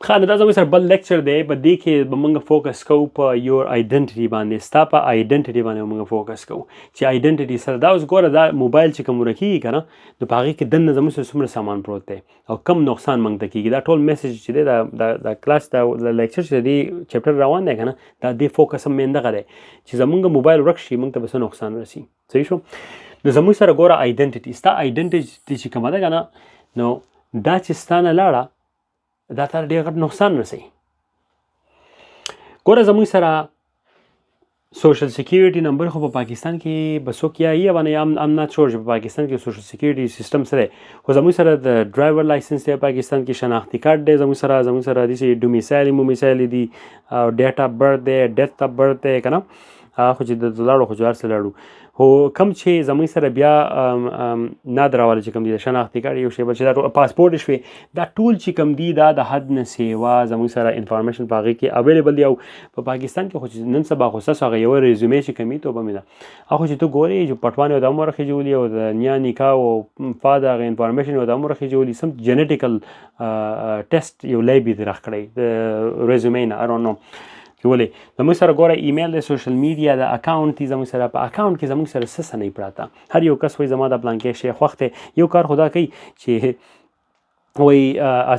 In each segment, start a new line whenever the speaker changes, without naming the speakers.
خا نو دا زموږ سره بل لیکچر دی په دې کې به موږ فوکس کوو په یور آیډنټیټي باندې ستا په آیډنټیټي باندې موږ فوکس کوو چې آیډنټیټي سره دا اوس ګوره دا موبایل چې کوم ورکېږي که نه نو په هغې کې دننه زموږ سره څومره سامان پروت دی او کم نقصان موږ ته کېږي دا ټول میسج چې دی دا کلاس دا لیکچر چې دی چپټر روان دی که نه دا دې فوکس هم مین دغه دی چې زموږ موبایل ورک شي موږ ته به څه نقصان رسي صحیح شو نو زموږ سره ګوره آیډنټیټي ستا آیډنټیټي چې کومه ده که نه نو دا چې ستا نه لاړه دا تر ډېر غټ نقصان رسوي ګوره زموږ سره سوشل سیکیورټي نمبر خو په پاکستان کې به څوک یا ام ناټ شور چې په پاکستان کې سوشل سیکیورټي سیستم څه دی خو زموږ سره د ډرایور لایسنس دی پاکستان کې شناختی کارت دی زموږ سره داسې ډومیسایل دي او ډیټ اف برث دی ډیت اف برث دی که نه خو چې د لاړو خو جوار سره لاړو خو کم چې زموږ سره بیا نادراواله چې کوم دي د شناختي کارت یو شی بل چې دا پاسپورټ شوې دا ټول چې کوم دي دا د حد نه سیوا زموږ سره انفارمیشن په هغې کې اویلیبل دی او په پاکستان کې خو چې نن سبا خو ستاسو هغه یوه ریزومې چې کمي توبه مې ده هغه چې ته ګورې چې پټوان یو د هم ورخې جولي او د نیا نکاح او فاده هغه انفارمیشن یو د هم ورخې جولي سم جنیټیکل ټیسټ یو لیبي دې راخ کړی د ریزومې نه اډونټ نو چې ولې زموږ سره ګوره ایمیل د سوشل میډیا د اکاونټ دي زموږ سره په اکاونټ کې زموږ سره څه نه پراته هر یو کس وایي زما د پلانکې شی خوښ دی یو کار خدا کوي چې وایي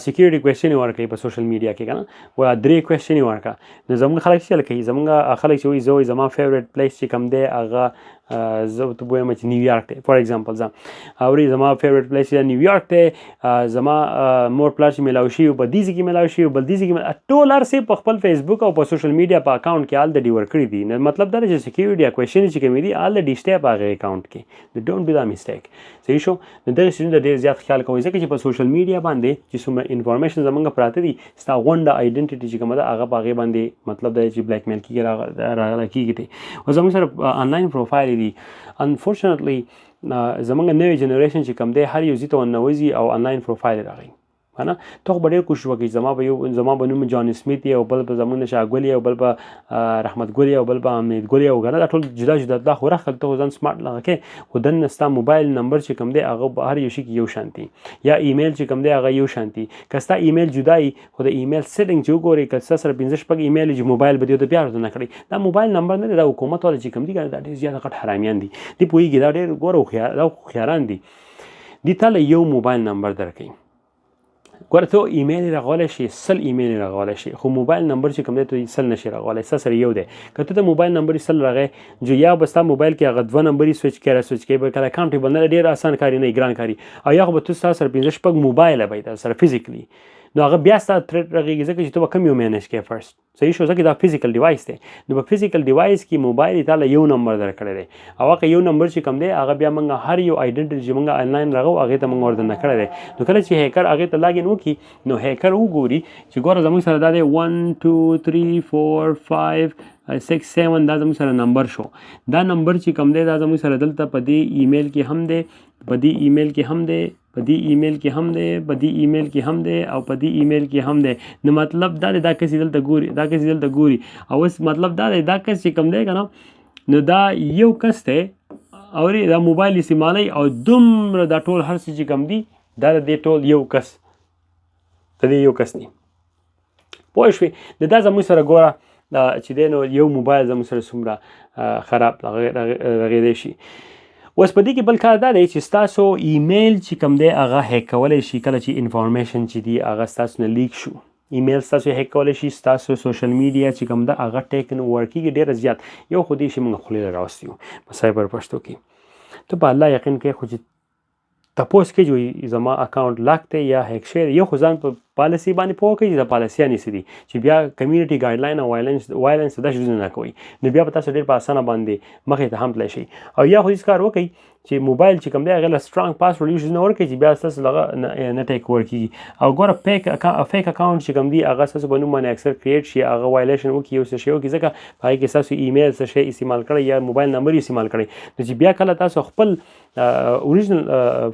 سیکیورټي کوېسچن یې ورکوي په سوشل میډیا کې که نه وایي 3 کوېسچن یې ورکړه نو زموږ خلک څه کوي زموږ خلک چې وایي زه وایي زما فیورټ پلیس چې کوم دی هغه زه ته وایم چې نیویارک دی فار ایگزامپل زه اوري زما فیورټ پلیس چې نیویارک دی زما مور پلار چې میلاو شي په دې ځای کې میلاو شي بل دې ځای کې ټول هر څه په خپل فیسبوک او په سوشل میډیا په اکاونټ کې الریډي ورکړي دي نو مطلب دا چې سیکیورټي کوېسچن چې کوم دي الریډي شته په هغه اکاونټ کې ډونټ بی دا میسټیک صحیح شو نو دغه شی د ډېر زیات خیال کوئ ځکه چې په سوشل میډیا باندې چې څومره انفارمیشن زمونږ پراته دي ستا غونډه آیډنټیټي چې کومه ده هغه په هغې باندې مطلب دا چې بلیک میل کېږي راغلی کېږي دی او زموږ سره آنلاین پروفایل دي unfortunately زمونږ نوې جنریشن چې کوم دی هر یو ځای ته ورننوځي او آنلاین پروفایل راغی که نه ته خو به ډېر کوشش وکړي زما به نوم جان سمیت او بل به زمونږ نه شاه ګل او بل به رحمت ګل او بل به امید ګل او که نه دا ټول جدا جدا دا خو راخل ته خو ځان سمارټ لغه کې خو دننه ستا موبایل نمبر چې کوم دی هغه به هر یو شي کې یو شانتي یا ایمیل چې کوم دی هغه یو شانتي که ستا ایمیل جدایي خو د ایمیل سیټینګ چې وګورې که ستا سره 15 شپږ ایمیل چې موبایل به دې د بیا ورته نه کړی دا موبایل نمبر نه دی دا حکومت والا چې کوم دي دا ډېر زیاته غټ حرامیان دي دوی پوهېږي دا ډېر ګوره دا هوښیاران دي دوی تاله یو موبایل نمبر درکوي ګوره ته ایمیل یې راغولی شي 100 ایمیل یې راغولی شي خو موبایل نمبر چې کوم دی ته 100 نشي راغولی ستا سره یو دی که ته د موبایل نمبر 100 راغی جو یا به ستا موبایل کې هغه 2 نمبر یې سویچ کړی سویچ کوي به کله اکاونټ بل نه ډېر آسان کاري نه ګران کاري او یا خو به ته ستا سره 15 شپږ موبایل به در سره فزیکلی نو هغه بیا ستا تھریټ راغېږي ځکه چې ته به کم یو مینیج کوې فرست صحیح شو ځکه دا فزیکل ډیوایس دی نو په فزیکل ډیوایس کې موبایل یې تاله یو نمبر درکړی دی او هغه یو نمبر چې کوم دی هغه بیا موږ هر یو آیډنټیټي چې موږ آنلاین راغو هغې ته موږ ورته کړی دی نو کله چې هیکر هغې ته لاګین وکړي نو هیکر وګوري چې ګوره زموږ سره دا دی 1 2 3 4 5 6 7 دا زموږ سره نمبر شو دا نمبر چې کوم دی دا زموږ سره دلته په دې ایمیل کې هم دی په دې ایمیل کې هم دی په دې ایمیل کې هم دی په دې ایمیل کې هم دی او په دې ایمیل کې هم دی نو مطلب دا دی دا کس دلته ګوري دا کس دلته ګوري او اوس مطلب دا دی دا کس چې کوم دی که نه نو دا یو کس دی او دا موبایل استعمالوي او دومره دا ټول هر څه چې کوم دي دا د دې ټول یو کس د دې یو کس دی پوه شوې د دا زموږ سره ګوره چې دی نو یو موبایل زموږ سره څومره خراب رغېدی شي اوس په دې کې بل کار دا دی چې ستاسو ایمیل چې کوم دی هغه هیک کولی شي کله چې انفارمیشن چې دی هغه ستاسو نه لیک شو ایمیل ستاسو هیک کولی شي ستاسو سوشل میډیا چې کوم ده هغه ټیکن ورکېږي ډېره زیات یو خو دې شي موږ خولې راوستي یو په سایبر پشتو کې ته په الله یقین کوې خو چې تپوس کوي چې زما اکاونټ لاک دی یا هیک شوی یو خو ځان په پالیسي باندې پوه کوي چې د پالیسیانې څه دي چې بیا کمیونټي ګایډلاین او وایلنس دا شیزونه نه کوي نو بیا به تاسو ډېر په اسانه باندې مخې ته هم تللی شي او یا خو هېڅ کار وکړئ چې موبایل چې کوم دی هغې له سټرانګ پاسورډ یو شیز نه ورکړئ چې بیا ستاسو دغه نه ټیک ورکېږي او ګوره فیک اکاونټ چې کوم دی هغه ستاسو په نوم باندې اکثر کریټ شي هغه وایلیشن وکړي یو څه شی وکړي ځکه په هغې کې ستاسو ایمیل څه شی استعمال کړی یا موبایل نمبر یې استعمال کړی نو چې بیا کله تاسو خپل اوریجنل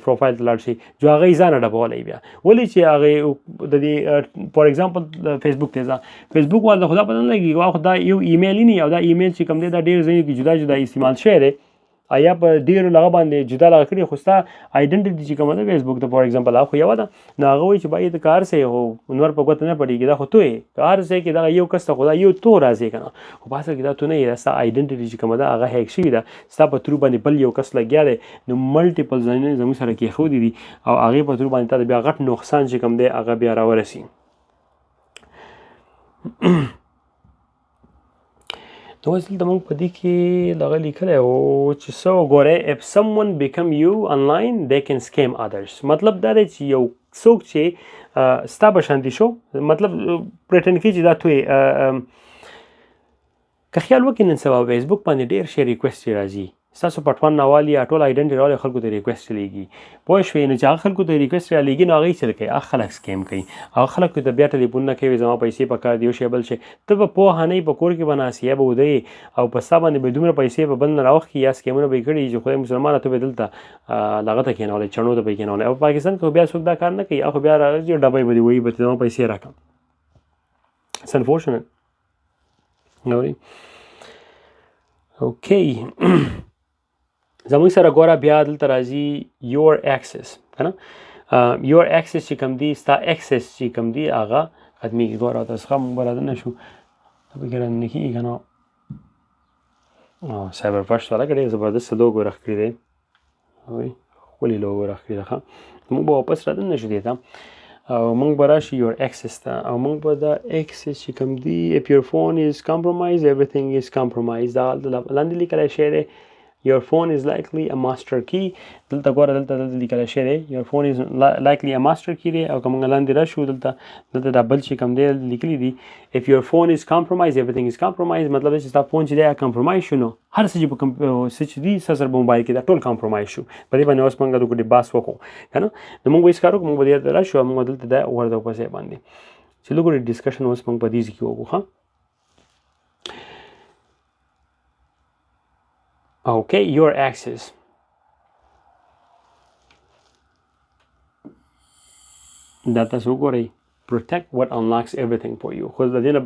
پروفایل ته لاړ شئ جو هغه یې ځان ډبولی بیا ولې چې هغې د دې فار ایگزامپل فیسبوک ته ځه فیسبوک والا خدا پته نه لګي خو دا یو ایمیل یې نه او دا ایمیل چې کوم دی دا ډېر ځایونو کې جدا جدا استعمال شوی دی یا په ډېرو لغه باندې جدا لغه کړي خو ستا آیډنټیټي چې کومه ده فیسبوک ته فار ایگزامپل هغه خو یوه ده نو هغه وایي چې بھائی ته کار سې خو نور په ګوته نه پړېږي دا خو تو یې کار سې کې دغه یو کس ته خو دا یو تو راځي که نه خو په اصل کې دا تو نه یې دا ستا آیډنټیټي چې کومه ده هغه هیک شوي ده ستا په ترو باندې بل یو کس لګیا دی نو ملټیپل ځایونه زموږ سره کېښودي دي او هغې په ترو باندې تا د بیا غټ نقصان چې کوم دی هغه بیا راورسي نو اوس دلته موږ په دې کې دغه لیکلی و چې څه وګورئ if someone become you online they can scam others مطلب دا دی چې یو څوک چې ستا به شانتي شو مطلب پریټن کړي چې دا تو که خیال وکړي نن سبا فیسبوک باندې ډېر شی ریکویسټ راځي ستاسو پټوان راوالي ټول آیډنټي راوالي خلکو ته ریکویسټ لیږي پوه شوې نو چې هغه خلکو ته ریکویسټ رالیږي نو هغه یې څه کوي هغه خلک سکیم کوي هغه خلکو ته بیا ټلیفونونه کوي زما پیسې پکار دي یو شی بل شی ته به پوهه نه یې په کور کې به ناست یا به ودی او په ستا باندې به دومره پیسې په بل نه راوښکي یا سکیمونه به یې کړي چې خدای مسلمانه ته به دلته دغه ته کېنولی چڼو ته به یې کېنولی او پاکستان کې بیا څوک دا کار نه کوي هغه بیا راځي ډبی به دې وایي به زما پیسې راکړم It's unfortunate اورئ اوکې زموږ سره ګوره بیا دلته راځي یور ایکسس که نه یور ایکسس چې کوم دی ستا ایکسس چې کوم دی هغه ختمیږي ګوره تاسو ښه موږ به رادننه شو ته پکې راننه کېږي که نه سایبر پاشټو والا که ډېر زبردست لوګو راښ کړی دی ښکلې لوګو راښ کړې ده ښه موږ به واپس رادننه شو دې ته او موږ به راشو یور ایکسس ته او موږ به دا ایکسس چې کوم دی if your phone is compromised everything is compromised دا لاندې لیکلی شی دی Your phone is likely a master key دلته ګوره دلته لیکلی شی دی Your phone is likely a master key دی او که موږ لاندې راشو دلته دا بل چې کوم دی لیکلي دي If your phone is compromised everything is compromised مطلب چې ستا فون چې دی کمپرومایز شو نو هر څه چې دي ستا سره په موبایل کې دا ټول کمپرومایز شو په دې باندې اوس موږ د ګوډې باس وکړو که نه نو موږ به هېڅ کار وکړو موږ به دې ته راشو او موږ دلته دا ورده په ځای باندې چې لږ ګوډې ډسکشن اوس موږ په دې ځای کې وکړو ښه Okay, your access. دا تاسو وګورئ protect what unlocks everything for you خو د دې نه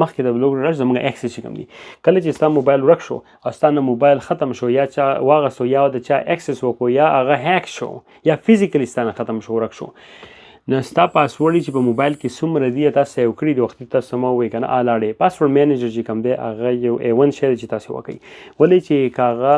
مخکې د بلوګ راشي زموږ اکسس چې کوم دي کله چې ستا موبایل ورک شو او ستا نه موبایل ختم شو یا چا واغستو یا د چا اکسس وکړو یا هغه هیک شو یا فزیکلی ستا نه ختم شو ورک شو نو ستا پاسورډ چې په موبایل کې څومره دي تاسو سیو کړي د وختي تاسو ما ووایي که نه الاړې پاسورډ مینیجر چې کوم دی هغه یو A1 شی دی چې تاسو وکړئ ولې چې که هغه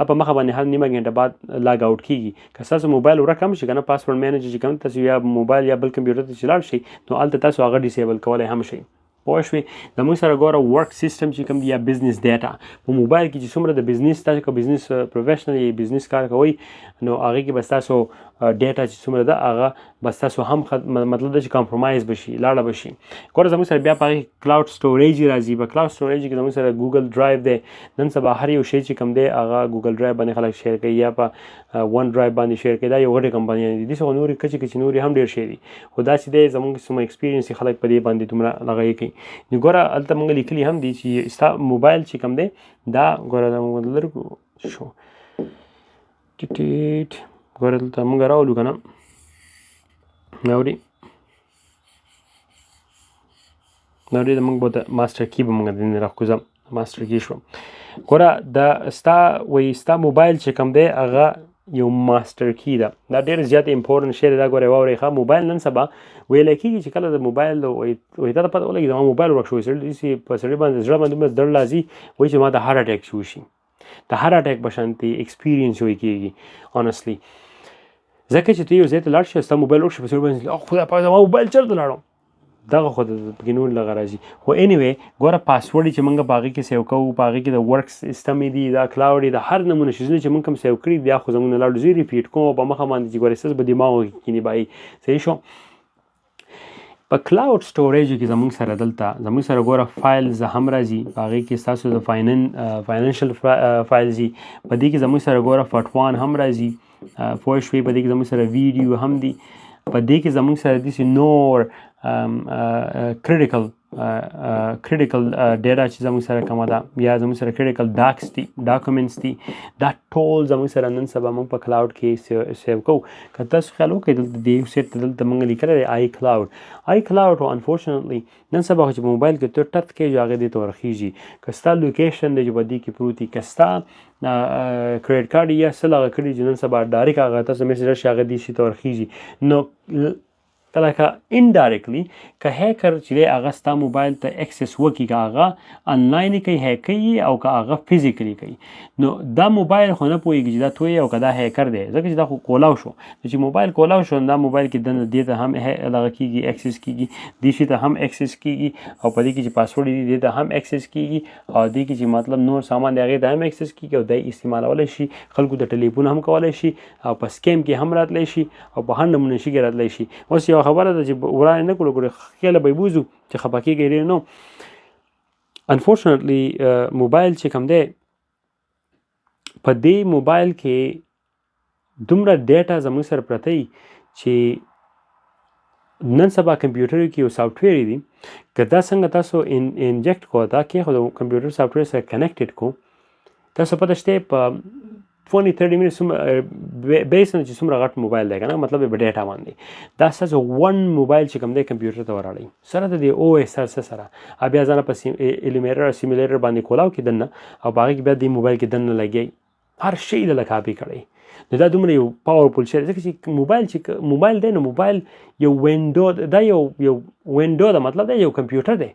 په مخه باندې هر نیمه ګنټه بعد لاګ آوټ کېږي که ستاسو موبایل ورک هم شي که نه پاسورډ مینیجر چې کوم تاسو یا موبایل یا بل کمپیوټر ته چې لاړ شئ نو هلته تاسو هغه ډیسیبل کولی هم شئ پوه شوې زموږ سره ګوره ورک سیسټم چې کوم دی یا بزنس ډیټا په موبایل کې چې څومره د بزنس تاسو که بزنس پروفیشنل یا بزنس کار کوئ نو هغې کې به ستاسو ډیټا چې څومره ده هغه به ستاسو هم مطلب ده چې کمپرومایز به شي لاړه به شي ګوره زموږ سره بیا په هغې کلاود سټوریج راځي په کلاود سټوریج کې زموږ سره ګوګل ډرایو دی نن سبا هر یو شی چې کوم دی هغه ګوګل ډرایو باندې خلک شیر کوي یا په ون ډرایو باندې شیر کوي دا یو غټې کمپنیانې دي داسې خو نورې کچې کچې نورې هم ډېر شی دي خو دا چې دی زموږ څومره ایکسپیرینس خلک په دې باندې دومره لغوي کوي نو ګوره هلته موږ لیکلي هم دي چې ستا موبایل چې کوم دی دا ګوره دا موږ لرګو شو ټیټ ګوره دلته موږ راولو که نه اوري نورې د موږ به د ماسټر کی به موږ د راکوزم ماسټر کی شو ګوره د ستا موبایل چې کوم دی هغه یو ماسټر کی ده دا ډېر زیات امپورټنټ شی دی دا ګوره واورئ ښه موبایل نن سبا ویلی کېږي چې کله د موبایل وایي تا ته پته ولګي زما موبایل ورک شوی سړي داسې په سړي باندې زړه باندې دومره درد راځي وایي چې ما ته هارټ اټیک شوی شي د هارټ اټیک په شانتې ایکسپیرینس وایي کېږي آنسټلی ځکه چې ته یو ځای ته لاړ شې ستا موبایل ورک شي په سړي باندې خدای پاک زما موبایل چېرته لاړم دغه خو پکې نور لغه راځي خو انیوې ګوره پاسورډ چې موږ په هغې کې سیو کوو په هغې کې د ورک سیسټم دي دا کلاوډ د هر نمونه شیزونه چې موږ کوم سیو کړي بیا خو زموږ نه لاړو زه ریپیټ کوم په مخه باندې چې ګوره ستاسو به دماغ کې کیني بایي صحیح شو په کلاود سټوریج کې زموږ سره دلته زموږ سره ګوره فایلز هم راځي په هغې کې ستاسو د فاینانشل فایلز دي په دې کې زموږ سره ګوره فټوان هم راځي پوه شوې په دې کې زموږ سره ویډیو هم دي په دې کې زموږ سره داسې نور کریټیکل کریټیکل ډیټا چې زموږ سره کومه ده یا زموږ سره کریټیکل ډاکومنټس دي دا ټول زموږ سره نن سبا موږ په کلاوډ کې سیو کوو. که تاسو خیال وکړئ دلته د یو سیټ دلته موږ لیکلی دی آی کلاوډ انفورچونیټلی نن سبا خو چې په موبایل کې ته ټچ کوې هغې دې ته ورخیږي. که ستا لوکیشن دی چې په دې کې پروت وي، که ستا کریډټ کارډ یا څه هغه کړي چې نن سبا ډایرکټ هغه تاسو میسج راشي هغه دې شي ته ورخیږي. نو لکه انډایرکټلی که هیکر چې دی هغه ستا موبایل ته اکسس وکړي، که هغه انلاین کوي هیک کوي او که هغه فزیکلی کوي، نو دا موبایل خو نه پوهېږي چې دا توی او که دا هیکر دی، ځکه چې دا خو کولاو شو. چې موبایل کولاو شو دا موبایل کې دننه دې ته هم دغه کېږي اکسس کېږي، دې شي ته هم اکسس کېږي او په دې کې چې پاسورډ دي دې ته هم اکسس کېږي او دې کې چې مطلب نور سامان دی هغې ته هم اکسس کېږي او دا استعمالولی شي، خلکو ته ټلیفون هم کولی شي او په سکیم کې هم راتلی شي او په هر نمونه شي کې راتلی شي. اوس یو خبره ده چې وړاندې نه کړو، ګورې خیاله به یې بوځو چې خفه کېږئ ډېر نو. انفورچونیټلی موبایل چې کوم دی په دې موبایل کې دومره ډیټا زموږ سره پرته وي چې نن سبا کمپیوټر کې یو سافټویر دي، که دا څنګه تاسو انجکټ کوو دا کېښودو کمپیوټر سافټویر سره کنیکټډ کو، تاسو پته شته په 20-30 منټ بیس نه چې څومره غټ موبایل دی که نه، مطلب په ډیټا باندې دا ستاسو ون موبایل چې کوم دی کمپیوټر ته ورغلی سره د دې او ایس ار سره بیا ځانه په ایلیمیټر او سیمیلیټر باندې کولاو کې دننه او په هغې کې بیا دې موبایل کې دننه لګی هر شی دله کاپي کړی. نو دا دومره یو پاورفل شی دی ځکه چې موبایل دی نو موبایل یو وینډو دا یو وینډو ده، مطلب دا یو کمپیوټر دی.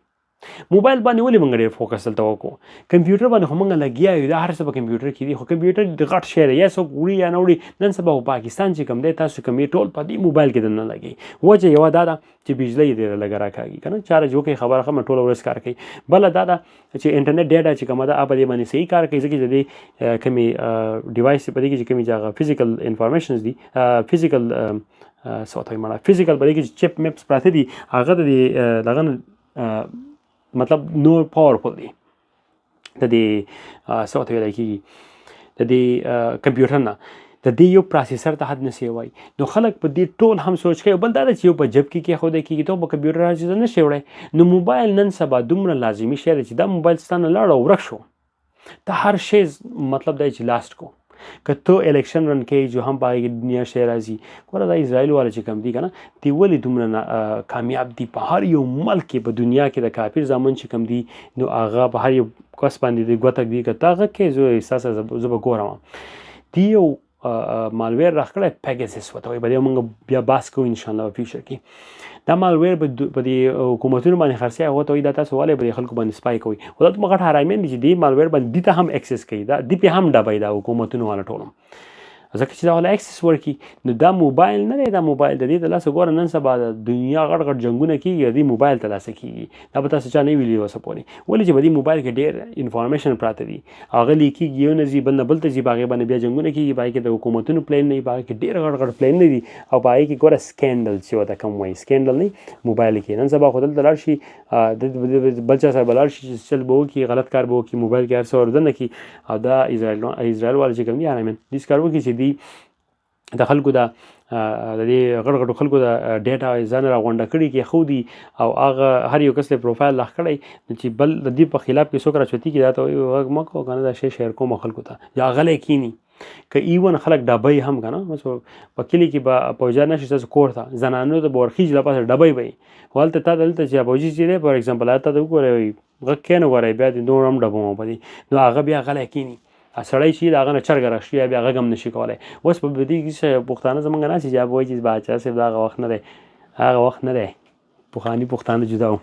موبایل باندې ولې موږ ډېر فوکس دلته وکړو، کمپیوټر باندې خو موږ لګیا یو دا هر څه په کمپیوټر کې دي، خو کمپیوټر د غټ شی دی یا څوک وړي یا نه وړي. نن سبا په پاکستان چې کوم دی تاسو کوم ټول په دې موبایل کې دننه لګي. وجه یوه دا ده چې بجلی یې ډېره لږه راکاږي که نه، چارج وکړئ خبره ښه ټوله ورځ کار کوي. بله دا ده چې انټرنیټ ډیټا چې کومه ده په دې باندې صحیح کار کوي، ځکه چې د دې کومې ډیوایس په دې کې چې کومې چې هغه فزیکل انفارمیشنز دي فزیکل څه ورته وایي مړه فزیکل په دې کې چې چپ میپس پراته دي هغه د دې دغه مطلب نور پاورفل دی د دې څه ورته ویلی کېږي د دې کمپیوټر نه د دې یو پروسیسر ته حد نشي وایي. نو خلک په دې ټول هم سوچ کوي. بل دا ده چې یو په جب کې کېښودی کېږي ته په کمپیوټر هر چیز نه شي وړی. نو موبایل نن سبا دومره لازمي شی دی چې دا موبایل ستا نه لاړ او ورک شو ته هر شی مطلب دی چې لاست کو. که ته الیکشن رن کوي جو هم په هغې کې دنیا شی راځي. ګوره دا اسرائیل والا چې کوم دي که نه دی ولې دومره کامیاب دي په هر یو ملک کې په دنیا کې د کافر زامن چې کوم دي نو هغه په هر یو کس باندې د ګوته ږدي که ته هغه کوې زه به ګورم. دی یو مالویر راښکړی پیګاسس ورته وایي، به دې موږ بیا بحث کوو انشاءالله په فیوچر کې. دا مالویر په دې حکومتونو باندې خرڅوي هغو ته وایي دا تاسو ولې به دې خلکو باندې سپای کوئ. خو دا دومره غټ حرامیان دي چې دې مالویر باندې دې ته هم اکسس کوي، دا دې پې هم ډبوي دا حکومتونو والا ټول هم ځکه چې دا والا اکسس ورکړي. نو دا موبایل نه دی، دا موبایل د دې د لاسه ګوره نن سبا د دنیا غټ غټ جنګونه کېږي دې موبایل ته لاسه کېږي. دا به تاسو چا نه ویلي اوسه پورې ولې چې په دې موبایل کې ډېر انفارمیشن پراته دي هغه لیکېږي یو نه ځي بل نه بل ته ځي په هغې باندې بیا جنګونه کېږي. په هغې کې د حکومتونو پلان نه وي، په هغې کې ډېر غټ غټ پلان نه دي او په هغې کې ګوره سکینډل چې ورته کوم وایي سکینډل نه موبایل کې. نن سبا خو دلته لاړ شي بل چا سره به لاړ شي چې چل به وکړي غلط کار به وکړي موبایل کې هر څه وردننه کړي او دا اسرائیل والا چې کوم دي حرامیان داسې کار وکړي چې دوی د خلکو د دې غټ غټو خلکو د ډیټا ځان راغونډه کړي کې ښودي او هغه هر یو کس له پروفایل لاخ کړی چې بل د دې په خلاف کې څوک راچوتي کې دا ته وایي غږ مه کوه که نه دا شی شیر کوم خلکو ته یا غلی کینی که ایون خلک ډبی هم که نه په کلي کې به پوجا نه شي ستاسو کور ته زنانو ته به ورخیږي له پاسه ډبی به وي خو هلته تا دلته چې پوجي چې دی فار ایګزامپل هلته ته وګورئ غږ کښېنه ګورئ بیا دې نور هم ډبوم په دې نو هغه بیا غلی کینی سړی چې د هغه نه چرګ راشي بیا غږ هم نشي کولی. اوس په دې کې پښتانه زموږ ناست چې بیا به وایي چې باچا صاحب دا هغه وخت نه دی هغه وخت نه دی پخواني پښتانه جدا وو.